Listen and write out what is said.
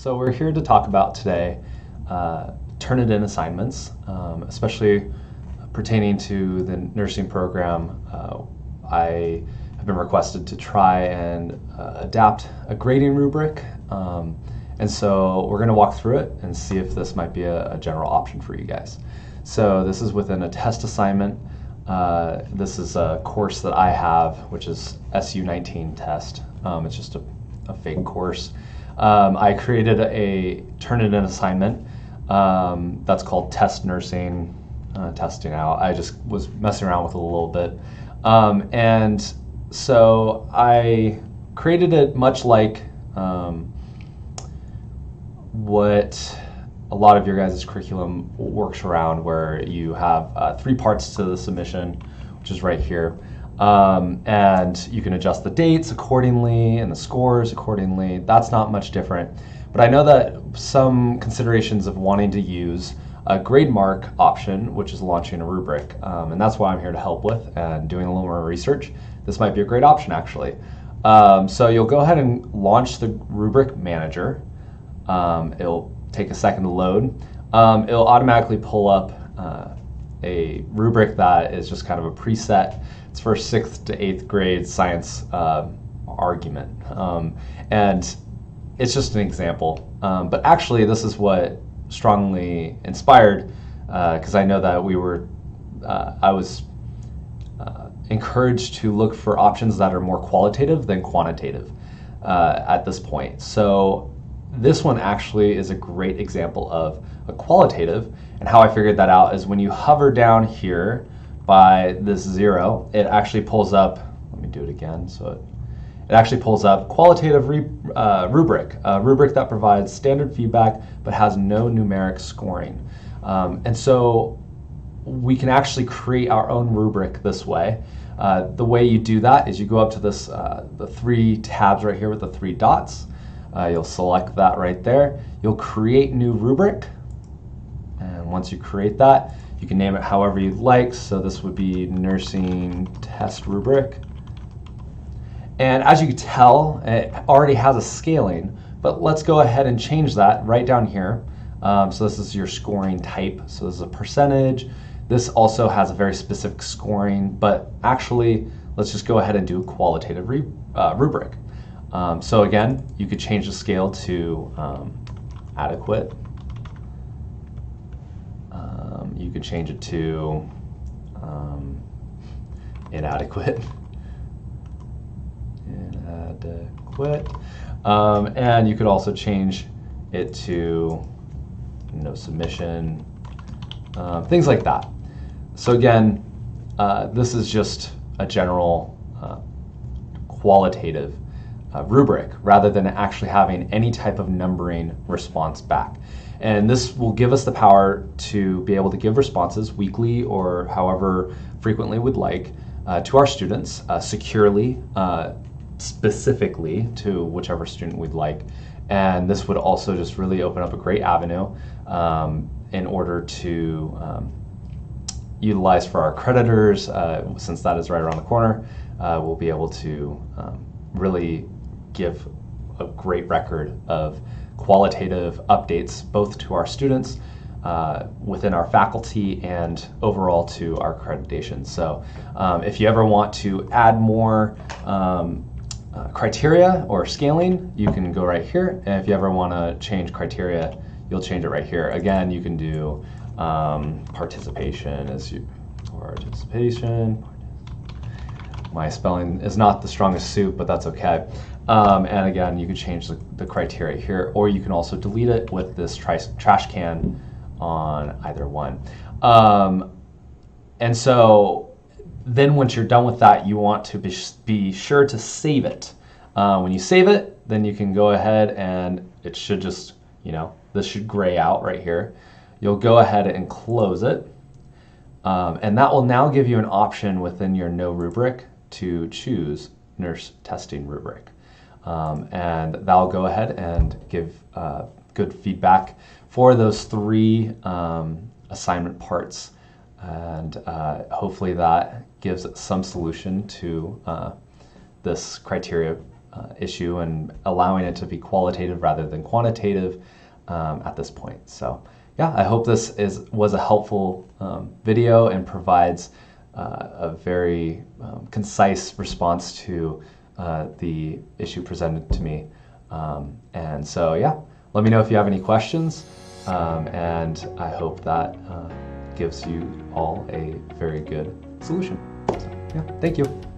So we're here to talk about today Turnitin assignments, especially pertaining to the nursing program. I have been requested to try and adapt a grading rubric, and so we're going to walk through it and see if this might be a general option for you guys. So this is within a test assignment. This is a course that I have, which is SU19 test. It's just a fake course. I created a Turnitin assignment that's called Test Nursing, Testing Out. I just was messing around with it a little bit. And so I created it much like what a lot of your guys' curriculum works around, where you have 3 parts to the submission, which is right here. And you can adjust the dates accordingly and the scores accordingly. That's not much different. But I know that some considerations of wanting to use a grade mark option, which is launching a rubric. And that's what I'm here to help with and doing a little more research. This might be a great option, actually. So you'll go ahead and launch the rubric manager. It'll take a second to load. It'll automatically pull up a rubric that is just kind of a preset. It's for 6th to 8th grade science argument. And it's just an example. But actually, this is what strongly inspired, because I know that I was encouraged to look for options that are more qualitative than quantitative at this point. So this one actually is a great example of a qualitative, and how I figured that out is when you hover down here by this 0, it actually pulls up, let me do it again, so it actually pulls up qualitative rubric, a rubric that provides standard feedback but has no numeric scoring. And so we can actually create our own rubric this way. The way you do that is you go up to this, the 3 tabs right here with the 3 dots. You'll select that right there. You'll create new rubric, and once you create that, you can name it however you'd like. So this would be nursing test rubric. And as you can tell, it already has a scaling, but let's go ahead and change that right down here. So this is your scoring type. So this is a percentage. This also has a very specific scoring, but actually, let's just go ahead and do a qualitative rubric. So again, you could change the scale to adequate. You could change it to inadequate. Inadequate. And you could also change it to no submission, things like that. So again, this is just a general qualitative rubric, rather than actually having any type of numbering response back. And this will give us the power to be able to give responses weekly or however frequently we'd like to our students, securely, specifically to whichever student we'd like. And this would also just really open up a great avenue in order to utilize for our creditors, since that is right around the corner. We'll be able to really give a great record of qualitative updates, both to our students, within our faculty, and overall to our accreditation. So if you ever want to add more criteria or scaling, you can go right here. And if you ever want to change criteria, you'll change it right here. Again, you can do participation as you, participation. My spelling is not the strongest suit, but that's okay. And again, you can change the criteria here, or you can also delete it with this trash can on either one. And so then once you're done with that, you want to be sure to save it. When you save it, then you can go ahead and it should just, this should gray out right here. You'll go ahead and close it. And that will now give you an option within your no rubric to choose nurse testing rubric. And that'll go ahead and give good feedback for those 3 assignment parts. And hopefully that gives some solution to this criteria issue and allowing it to be qualitative rather than quantitative at this point. So yeah, I hope this was a helpful video and provides a very concise response to the issue presented to me. And so yeah, let me know if you have any questions, and I hope that gives you all a very good solution. So, yeah, thank you.